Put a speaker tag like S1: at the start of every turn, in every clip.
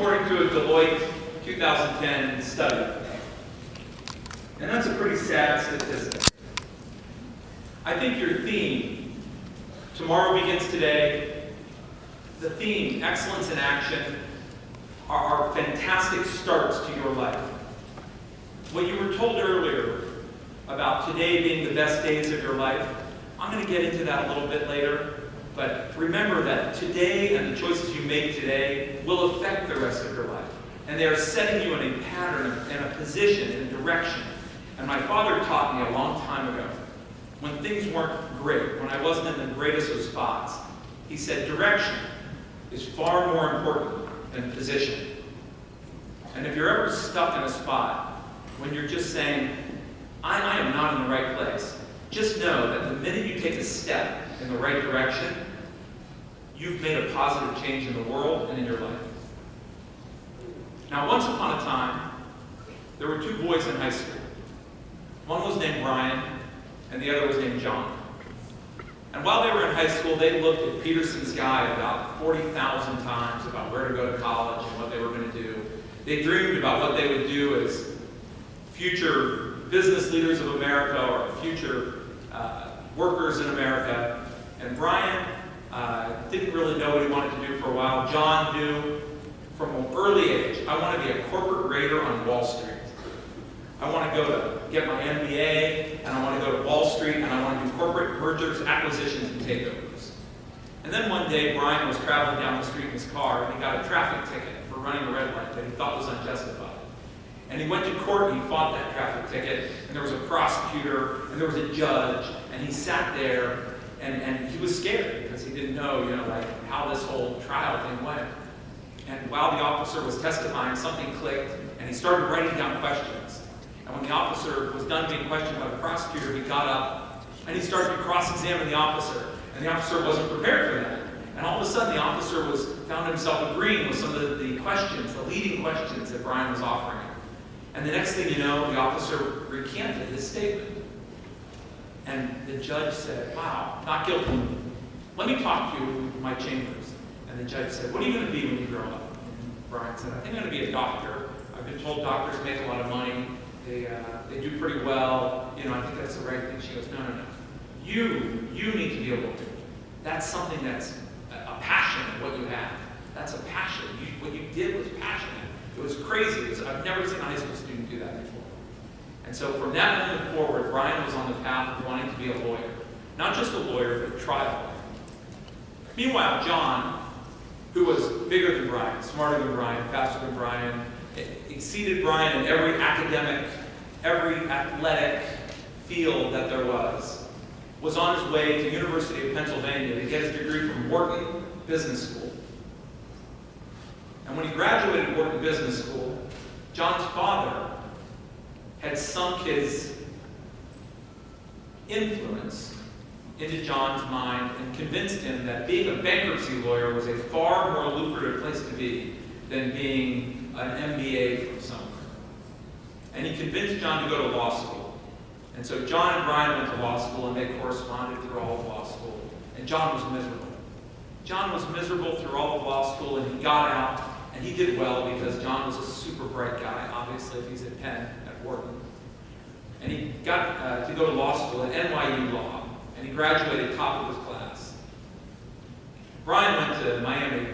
S1: according to a Deloitte 2010 study. And that's a pretty sad statistic. I think your theme, tomorrow begins today, the theme, excellence in action, are fantastic starts to your life. What you were told earlier about today being the best days of your life, I'm going to get into that a little bit later, but remember that today and the choices you make today will affect the rest of your life. And they are setting you in a pattern, in a position, in a direction. And my father taught me a long time ago, when things weren't great, when I wasn't in the greatest of spots, he said direction is far more important than position. And if you're ever stuck in a spot, when you're just saying, I am not in the right place, just know that the minute you take a step in the right direction, you've made a positive change in the world and in your life. Now, once upon a time, there were two boys in high school. One was named Brian, and the other was named John. And while they were in high school, they looked at Peterson's guide about 40,000 times about where to go to college and what they were going to do. They dreamed about what they would do as future business leaders of America or future workers in America. And Brian didn't really know what he wanted to do for a while. John knew from an early age, I want to be a corporate raider on Wall Street. I want to go to get my MBA, and I want to go to Wall Street, and I want to do corporate mergers, acquisitions, and takeovers. And then one day, Brian was traveling down the street in his car, and he got a traffic ticket for running a red light that he thought was unjustified. And he went to court, and he fought that traffic ticket, and there was a prosecutor, and there was a judge, and he sat there, and he was scared, because he didn't know, like how this whole trial thing went. And while the officer was testifying, something clicked, and he started writing down questions. And when the officer was done being questioned by the prosecutor, he got up and he started to cross-examine the officer. And the officer wasn't prepared for that. And all of a sudden, the officer found himself agreeing with some of the questions, the leading questions that Brian was offering him. And the next thing you know, the officer recanted his statement. And the judge said, wow, not guilty. Let me talk to you in my chambers. And the judge said, what are you going to be when you grow up? And Brian said, I think I'm going to be a doctor. I've been told doctors make a lot of money. They do pretty well. I think that's the right thing. She goes, no. You need to be a lawyer. That's something that's a passion of what you have. That's a passion. What you did was passionate. It was crazy. I've never seen a high school student do that before. And so from that moment forward, Brian was on the path of wanting to be a lawyer. Not just a lawyer, but a trial lawyer. Meanwhile, John, who was bigger than Brian, smarter than Brian, faster than Brian, exceeded Brian in every academic, every athletic field that there was on his way to University of Pennsylvania to get his degree from Wharton Business School. And when he graduated Wharton Business School, John's father had sunk his influence into John's mind and convinced him that being a bankruptcy lawyer was a far more lucrative place to be than being an MBA from somewhere. And he convinced John to go to law school. And so John and Brian went to law school, and they corresponded through all of law school. And John was miserable. John was miserable through all of law school, and he got out, and he did well because John was a super bright guy, obviously, if he's at Penn, at Wharton. And he got to go to law school at NYU Law, and he graduated top of his class. Brian went to Miami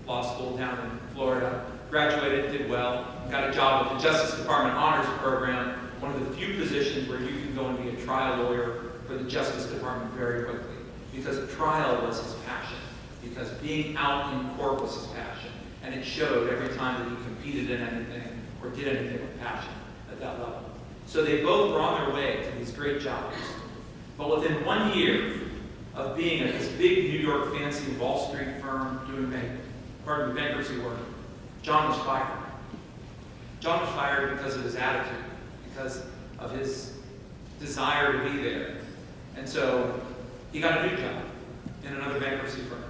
S1: Law School down in Florida, graduated, did well, got a job with the Justice Department Honors Program, one of the few positions where you can go and be a trial lawyer for the Justice Department very quickly. Because a trial was his passion. Because being out in court was his passion. And it showed every time that he competed in anything or did anything with passion at that level. So they both were on their way to these great jobs. But within 1 year of being at this big New York fancy Wall Street firm doing bankruptcy work, John was fired. John was fired because of his attitude, because of his desire to be there. And so he got a new job in another bankruptcy firm.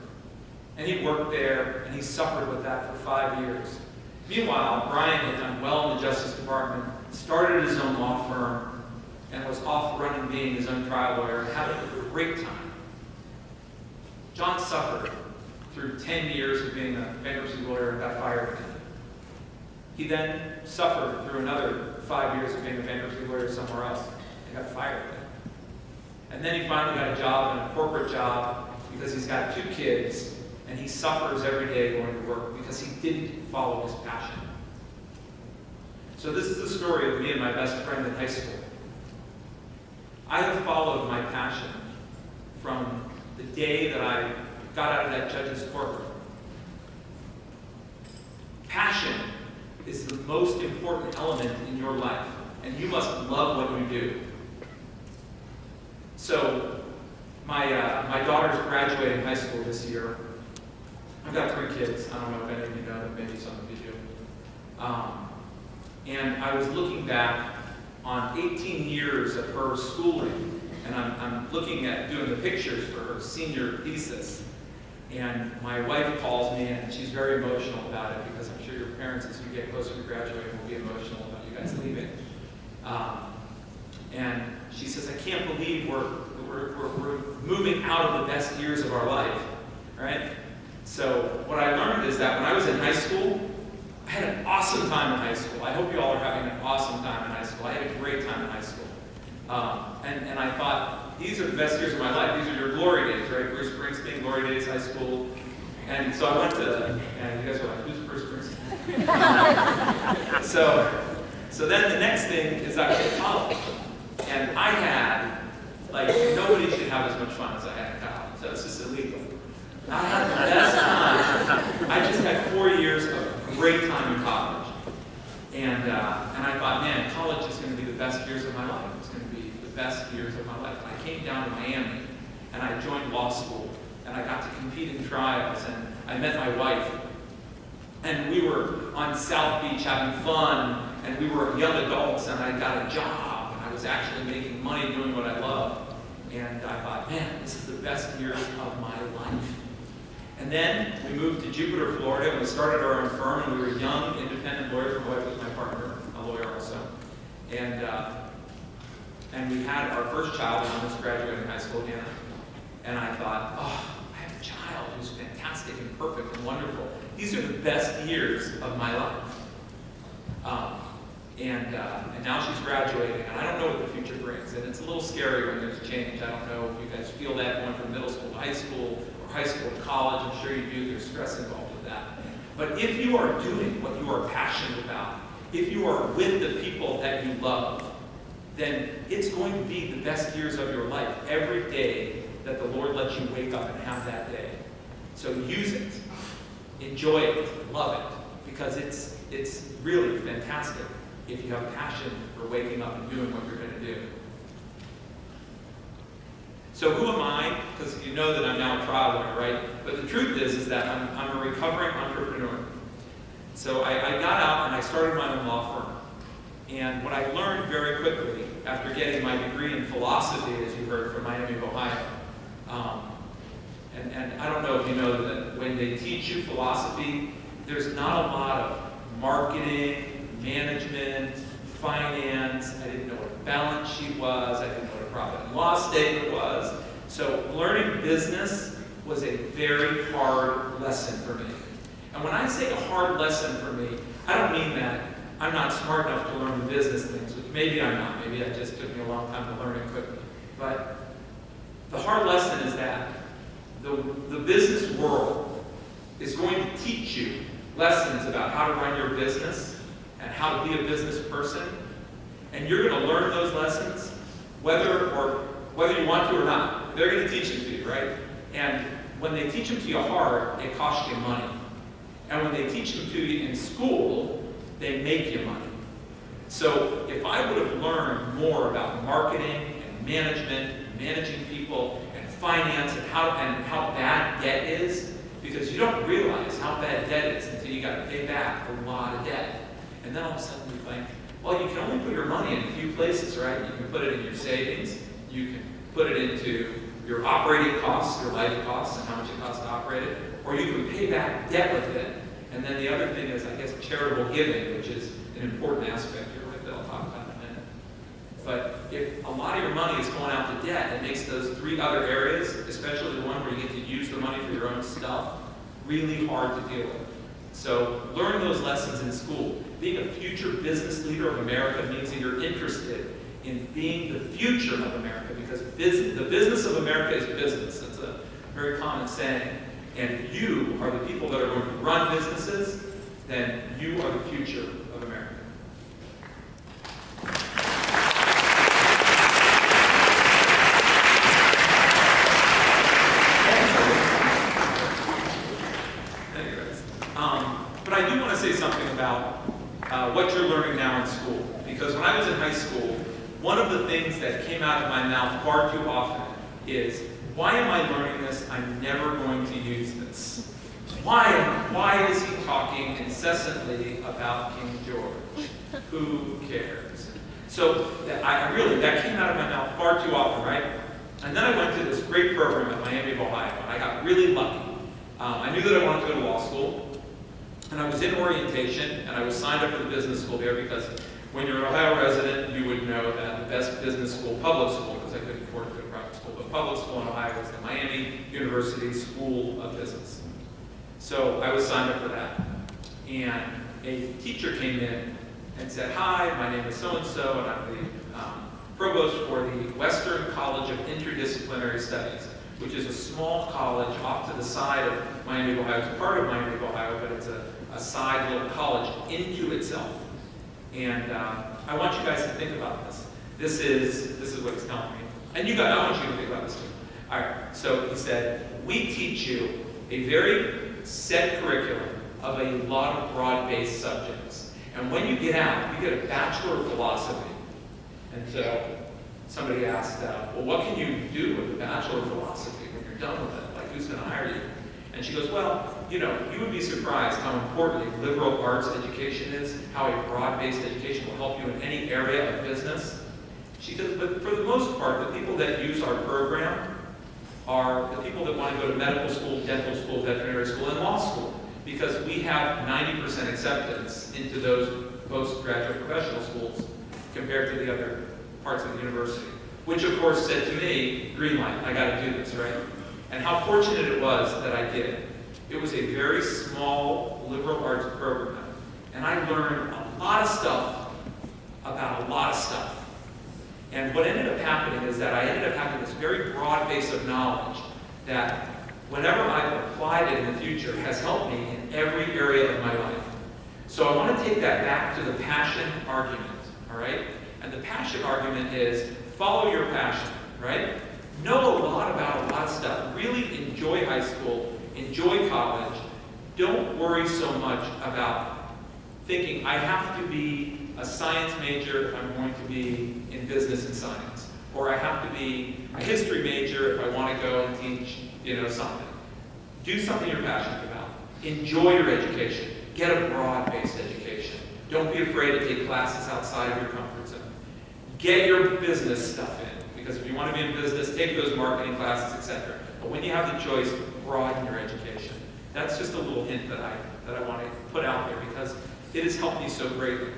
S1: And he worked there, and he suffered with that for 5 years. Meanwhile, Brian had done well in the Justice Department, started his own law firm, and was off running being his own trial lawyer, and having a great time. John suffered through 10 years of being a bankruptcy lawyer and got fired again. He then suffered through another 5 years of being a bankruptcy lawyer somewhere else and got fired. And then he finally got a job, a corporate job, because he's got 2 kids, and he suffers every day going to work because he didn't follow his passion. So this is the story of me and my best friend in high school. I have followed my passion from the day that I got out of that judge's courtroom. Passion is the most important element in your life, and you must love what you do. So, my daughter's graduating high school this year. I've got 3 kids. I don't know if any of you know them, maybe some of you do. And I was looking back on 18 years of her schooling, and I'm looking at doing the pictures for her senior thesis. And my wife calls me, and she's very emotional about it, because I'm sure your parents, as you get closer to graduating, will be emotional about you guys leaving. And she says, I can't believe we're moving out of the best years of our life, right? So what I learned is that when I was in high school, I had an awesome time in high school. I hope you all are having an awesome time in high school. I had a great time in high school. And I thought, these are the best years of my life. These are your glory days, right? Bruce Springsteen, glory days, high school. And so I went to, and you guys were like, who's Bruce Springsteen? So then the next thing is I went to college. And I had, like, nobody should have as much fun as I had in college. So it's just illegal. I had the best time. I just had 4 years of great time in college. And I thought, man, college is going to be the best years of my life. It's going to be the best years of my life. And I came down to Miami, and I joined law school, and I got to compete in trials, and I met my wife. And we were on South Beach having fun, and we were young adults, and I got a job, and I was actually making money doing what I love. And I thought, man, this is the best years of my life. And then we moved to Jupiter, Florida, and we started our own firm, and we were young, independent lawyers. My wife was my partner, a lawyer also. And we had our first child when I was graduating high school, Hannah. And I thought, oh, I have a child who's fantastic and perfect and wonderful. These are the best years of my life. And now she's graduating, and I don't know what the future brings. And it's a little scary when there's change. I don't know if you guys feel that going from middle school to high school, or high school to college. I'm sure you do. There's stress involved with that. But if you are doing what you are passionate about, if you are with the people that you love, then it's going to be the best years of your life every day that the Lord lets you wake up and have that day. So use it, enjoy it, love it, because it's really fantastic if you have passion for waking up and doing what you're going to do. So who am I? Because you know that I'm now a trial lawyer, right? But the truth is that I'm a recovering entrepreneur. So I got out and I started my own law firm. And what I learned very quickly after getting my degree in philosophy, as you heard, from Miami of Ohio, and I don't know if you know that when they teach you philosophy, there's not a lot of marketing, management, finance. I didn't know what a balance sheet was. I didn't know what a profit and loss statement was. So learning business was a very hard lesson for me. And when I say a hard lesson for me, I don't mean that I'm not smart enough to learn the business things, which maybe I'm not. Maybe it just took me a long time to learn it quickly. But the hard lesson is that the business world is going to teach you lessons about how to run your business and how to be a business person. And you're going to learn those lessons whether you want to or not. They're going to teach them to you, right? And when they teach them to you hard, it costs you money. And when they teach them to you in school, they make you money. So if I would have learned more about marketing and management, managing people, and finance, and how bad debt is, because you don't realize how bad debt is until you got to pay back a lot of debt. And then all of a sudden you think, well, you can only put your money in a few places, right? You can put it in your savings, you can put it into your operating costs, your life costs, and how much it costs to operate it, or you can pay back debt with it. And then the other thing is, I guess, charitable giving, which is an important aspect here that I'll talk about in a minute. But if a lot of your money is going out to debt, it makes those 3 other areas, especially the one where you get to use the money for your own stuff, really hard to deal with. So learn those lessons in school. Being a future business leader of America means that you're interested in being the future of America, because the business of America is business. That's a very common saying. And if you are the people that are going to run businesses, then you are the future of America. But I do want to say something about what you're learning now in school. Because when I was in high school, one of the things that came out of my mouth far too often is, why am I learning this? I'm never going to use this. Why is he talking incessantly about King George? Who cares? So that came out of my mouth far too often, right? And then I went to this great program at Miami of Ohio, and I got really lucky. I knew that I wanted to go to law school, and I was in orientation, and I was signed up for the business school there because when you're an Ohio resident, you would know that the best business school, public school, because I couldn't afford to go to private school, but public school in Ohio was the Miami University School of Business. So I was signed up for that. And a teacher came in and said, hi, my name is so-and-so, and I'm the provost for the Western College of Interdisciplinary Studies, which is a small college off to the side of Miami of Ohio. It's a part of Miami of Ohio, but it's a side little college into itself. And I want you guys to think about this. This is what he's telling me. And you guys, I want you to think about this too. All right, so he said, we teach you a very set curriculum of a lot of broad-based subjects. And when you get out, you get a Bachelor of Philosophy. And so somebody asked, well, what can you do with a Bachelor of Philosophy when you're done with it? Like, who's going to hire you? And she goes, well, you know, you would be surprised how important a liberal arts education is, how a broad-based education will help you in any area of business. She goes, but for the most part, the people that use our program are the people that want to go to medical school, dental school, veterinary school, and law school, because we have 90% acceptance into those postgraduate professional schools compared to the other parts of the university, which of course said to me, green light, I got to do this, right? And how fortunate it was that I did. It was a very small liberal arts program, and I learned a lot of stuff about a lot of stuff. And what ended up happening is that I ended up having this very broad base of knowledge that whenever I've applied it in the future has helped me in every area of my life. So I want to take that back to the passion argument, all right? And the passion argument is follow your passion, right? Know a lot about a lot of stuff. Really enjoy high school, enjoy college. Don't worry so much about thinking, I have to be a science major if I'm going to be in business and science. Or I have to be a history major if I want to go and teach, something. Do something you're passionate about. Enjoy your education. Get a broad-based education. Don't be afraid to take classes outside of your comfort zone. Get your business stuff in. Because if you want to be in business, take those marketing classes, etc. But when you have the choice, broaden your education. That's just a little hint that I want to put out there because it has helped me so greatly.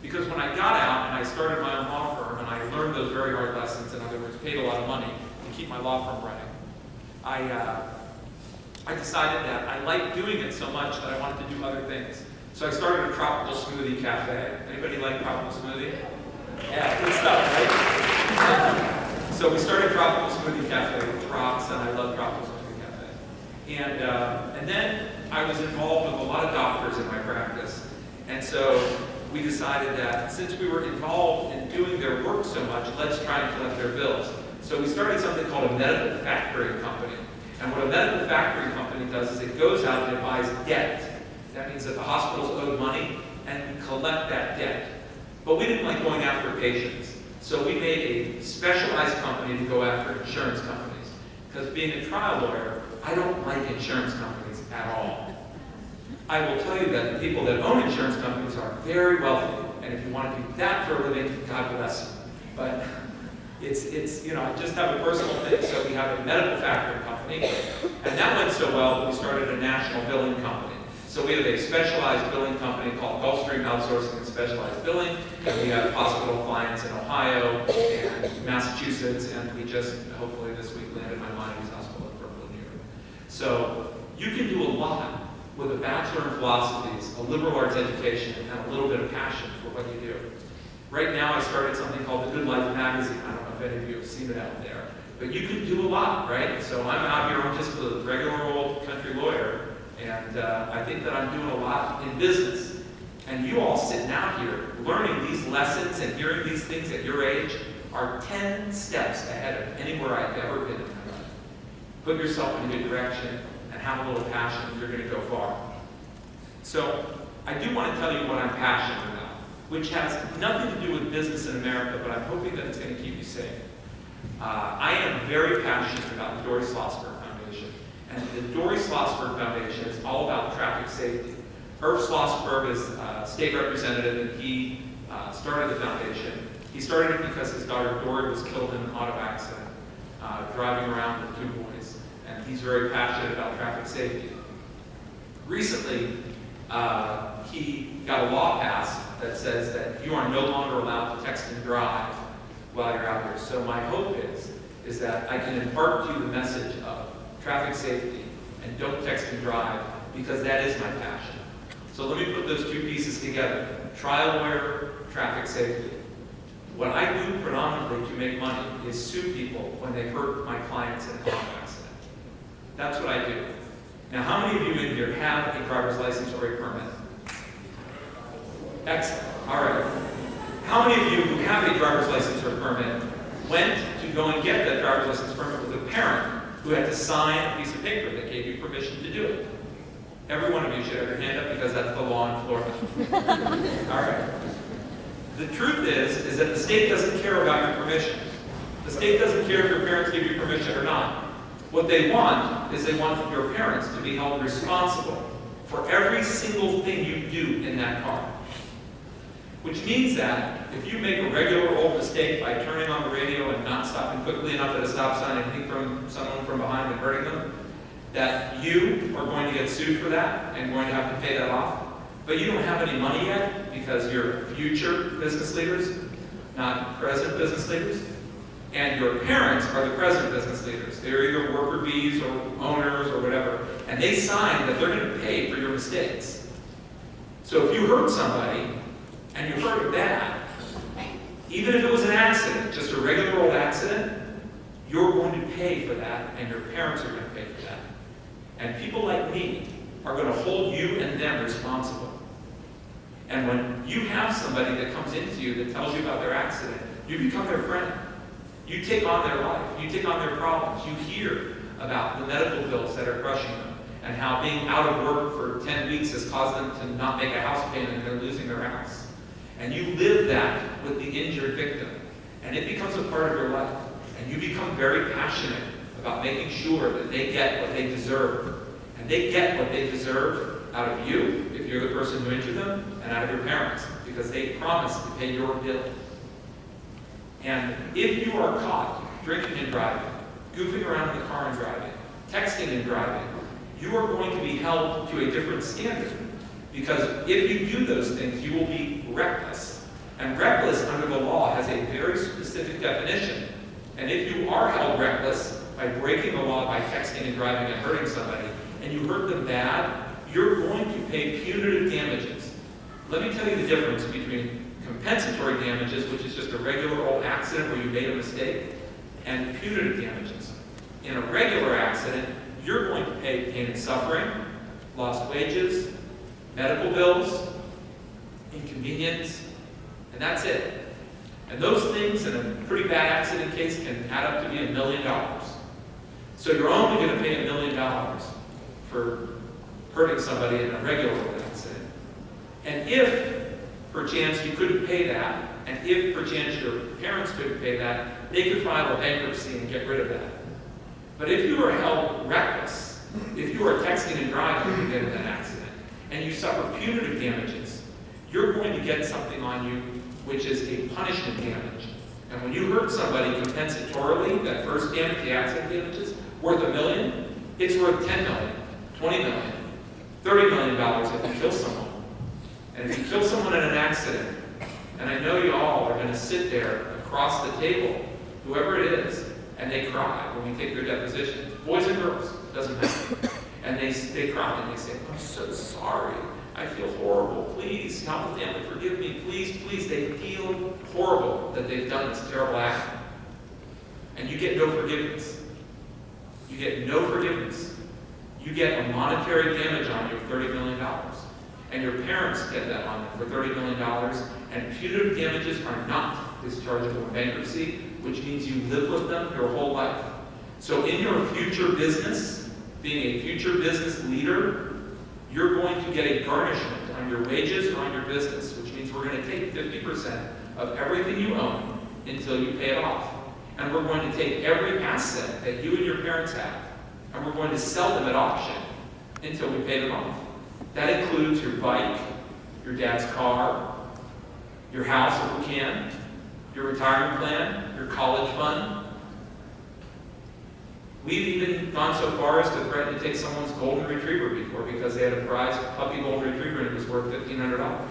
S1: Because when I got out and I started my own law firm and I learned those very hard lessons, in other words, paid a lot of money to keep my law firm running, I decided that I liked doing it so much that I wanted to do other things. So I started a tropical smoothie cafe. Anybody like tropical smoothie? Yeah, good stuff, right? So we started Tropical Smoothie Cafe, which rocks, and I love Tropical Smoothie Cafe. And then I was involved with a lot of doctors in my practice. And so we decided that since we were involved in doing their work so much, let's try and collect their bills. So we started something called a medical factoring company. And what a medical factoring company does is it goes out and it buys debt. That means that the hospitals owed money, and we collect that debt. But we didn't like going after patients. So we made a specialized company to go after insurance companies. Because being a trial lawyer, I don't like insurance companies at all. I will tell you that the people that own insurance companies are very wealthy. And if you want to do that for a living, God bless you. But it's I just have a personal thing. So we have a medical factoring company. And that went so well that we started a national billing company. So we have a specialized billing company called Gulfstream Outsourcing and Specialized Billing, and we have hospital clients in Ohio and Massachusetts, and we just, hopefully this week, landed my Miami's hospital in Brooklyn, New York. So you can do a lot with a bachelor in philosophies, a liberal arts education, and a little bit of passion for what you do. Right now I started something called the Good Life magazine. I don't know if any of you have seen it out there. But you can do a lot, right? So I'm out here, I'm just a regular old country lawyer, and I think that I'm doing a lot in business. And you all sitting out here learning these lessons and hearing these things at your age are 10 steps ahead of anywhere I've ever been in my life. Put yourself in a good direction and have a little passion, you're going to go far. So I do want to tell you what I'm passionate about, which has nothing to do with business in America, but I'm hoping that it's going to keep you safe. I am very passionate about the Dory Schlossberg Foundation. And the Dory Schlossberg Foundation is all about traffic safety. Irv Schlossberg is a state representative, and he started the foundation. He started it because his daughter Dory was killed in an auto accident, driving around with 2 boys. And he's very passionate about traffic safety. Recently, he got a law passed that says that you are no longer allowed to text and drive while you're out here. So my hope is that I can impart to you the message of traffic safety and don't text and drive, because that is my passion. So let me put those 2 pieces together. Trial lawyer, traffic safety. What I do predominantly to make money is sue people when they hurt my clients in an auto accident. That's what I do. Now, how many of you in here have a driver's license or a permit? Excellent. All right. How many of you who have a driver's license or permit went to go and get that driver's license permit with a parent who had to sign a piece of paper that gave you permission to do it? Every one of you should have your hand up, because that's the law in Florida. All right. The truth is that the state doesn't care about your permission. The state doesn't care if your parents give you permission or not. What they want is they want your parents to be held responsible for every single thing you do in that car. Which means that if you make a regular old mistake by turning on the radio and not stopping quickly enough at a stop sign and hitting from someone from behind and hurting them, that you are going to get sued for that and going to have to pay that off. But you don't have any money yet, because you're future business leaders, not present business leaders. And your parents are the present business leaders. They're either worker bees or owners or whatever, and they sign that they're going to pay for your mistakes. So if you hurt somebody, and you hurt it bad, even if it was an accident, just a regular old accident, you're going to pay for that, and your parents are going to pay for that. And people like me are going to hold you and them responsible. And when you have somebody that comes into you that tells you about their accident, you become their friend. You take on their life. You take on their problems. You hear about the medical bills that are crushing them, and how being out of work for 10 weeks has caused them to not make a house payment and they're losing their house. And you live that with the injured victim. And it becomes a part of your life. And you become very passionate about making sure that they get what they deserve. And they get what they deserve out of you, if you're the person who injured them, and out of your parents, because they promised to pay your bill. And if you are caught drinking and driving, goofing around in the car and driving, texting and driving, you are going to be held to a different standard. Because if you do those things, you will be reckless. And reckless under the law has a very specific definition. And if you are held reckless by breaking the law by texting and driving and hurting somebody, and you hurt them bad, you're going to pay punitive damages. Let me tell you the difference between compensatory damages, which is just a regular old accident where you made a mistake, and punitive damages. In a regular accident, you're going to pay pain and suffering, lost wages, medical bills, inconvenience, and that's it. And those things in a pretty bad accident case can add up to be $1 million. So you're only going to pay $1 million for hurting somebody in a regular accident. And if, perchance, you couldn't pay that, and if, perchance, your parents couldn't pay that, they could file a bankruptcy and get rid of that. But if you are held reckless, if you are texting and driving when you get in an accident, and you suffer punitive damages, you're going to get something on you which is a punishment damage. And when you hurt somebody compensatorily, that first damage, the accident damages, worth $1 million, it's worth $10 million, $20 million, $30 million if you kill someone. And if you kill someone in an accident, and I know you all are going to sit there across the table, whoever it is, and they cry when we take their deposition. Boys and girls, doesn't matter. And And they cry and they say, I'm so sorry. I feel horrible. Please help the family. Forgive me. Please, please. They feel horrible that they've done this terrible act. And you get no forgiveness. You get no forgiveness. You get a monetary damage on you of $30 million. And your parents get that on them for $30 million. And punitive damages are not dischargeable in bankruptcy, which means you live with them your whole life. So in your future business, being a future business leader, you're going to get a garnishment on your wages or on your business, which means we're going to take 50% of everything you own until you pay it off. And we're going to take every asset that you and your parents have, and we're going to sell them at auction until we pay them off. That includes your bike, your dad's car, your house if we can, your retirement plan, your college fund. We've even gone so far as to threaten to take someone's golden retriever before because they had a prized puppy golden retriever and it was worth $1,500.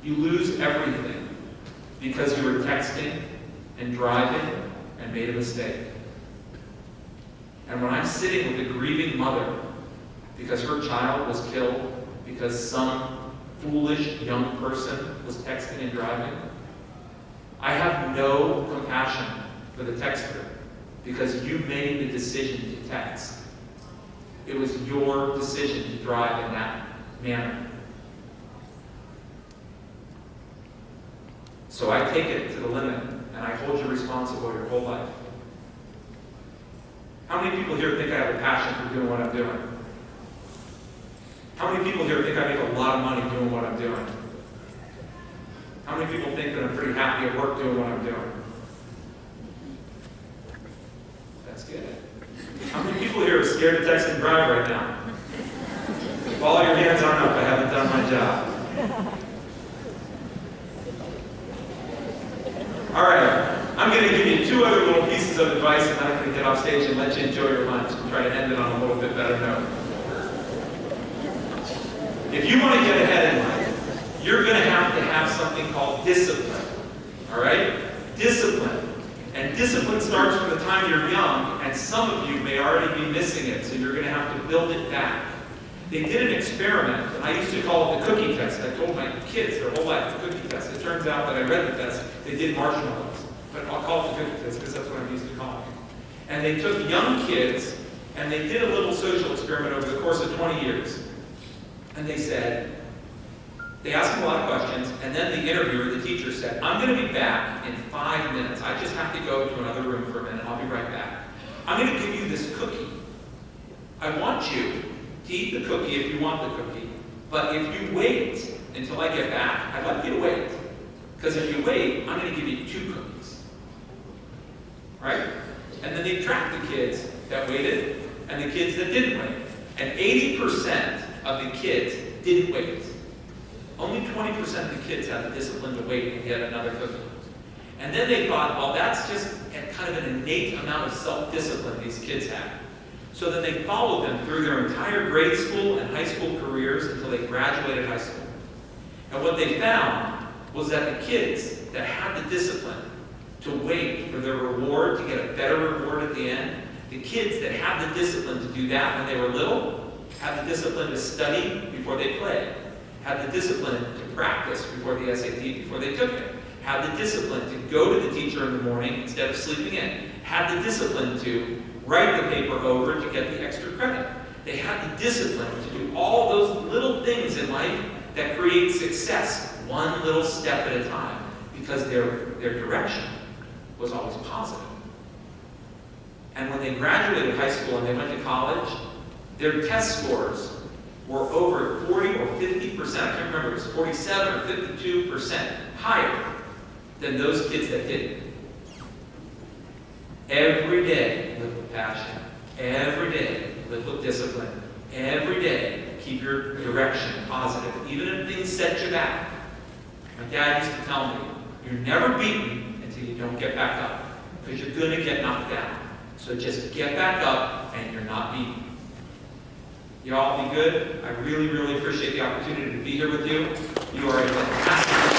S1: You lose everything because you were texting and driving and made a mistake. And when I'm sitting with a grieving mother because her child was killed because some foolish young person was texting and driving, I have no compassion for the texter because you made the decision to text. It was your decision to drive in that manner. So I take it to the limit and I hold you responsible your whole life. How many people here think I have a passion for doing what I'm doing? How many people here think I make a lot of money doing what I'm doing? How many people think that I'm pretty happy at work doing what I'm doing? That's good. How many people here are scared to text and drive right now? If all your hands aren't up, I haven't done my job. All right, I'm going to give you two other little pieces of advice, and then I'm going to get off stage and let you enjoy your lunch and try to end it on a little bit better note. If you want to get ahead in life, you're going to have something called discipline. All right? Discipline. And discipline starts from the time you're young, and some of you may already be missing it, so you're going to have to build it back. They did an experiment, and I used to call it the cookie test. I told my kids their whole life the cookie test. It turns out that I read the test, they did marshmallows. But I'll call it the cookie test because that's what I'm used to calling it. And they took young kids, and they did a little social experiment over the course of 20 years. And they said, they asked them a lot of questions, and then the interviewer, the teacher, said, I'm going to be back in 5 minutes. I just have to go to another room for a minute. I'll be right back. I'm going to give you this cookie. I want you to eat the cookie if you want the cookie. But if you wait until I get back, I'd like you to wait. Because if you wait, I'm going to give you 2 cookies. Right? And then they tracked the kids that waited and the kids that didn't wait. And 80% of the kids didn't wait. Only 20% of the kids had the discipline to wait and get another cookie. And then they thought, well, that's just kind of an innate amount of self-discipline these kids have. So then they followed them through their entire grade school and high school careers until they graduated high school. And what they found was that the kids that had the discipline to wait for their reward, to get a better reward at the end, the kids that had the discipline to do that when they were little, had the discipline to study before they played, had the discipline to practice before the SAT, before they took it, had the discipline to go to the teacher in the morning instead of sleeping in, had the discipline to write the paper over to get the extra credit. They had the discipline to do all those little things in life that create success, one little step at a time, because their direction was always positive. And when they graduated high school and they went to college, their test scores were over 40 or 50%, I can't remember, it was 47 or 52% higher than those kids that didn't. Every day, live with passion. Every day, live with discipline. Every day, keep your direction positive, even if things set you back. My dad used to tell me, you're never beaten until you don't get back up, because you're going to get knocked down. So just get back up, and you're not beaten. You all be good. I really, really appreciate the opportunity to be here with you. You are a fantastic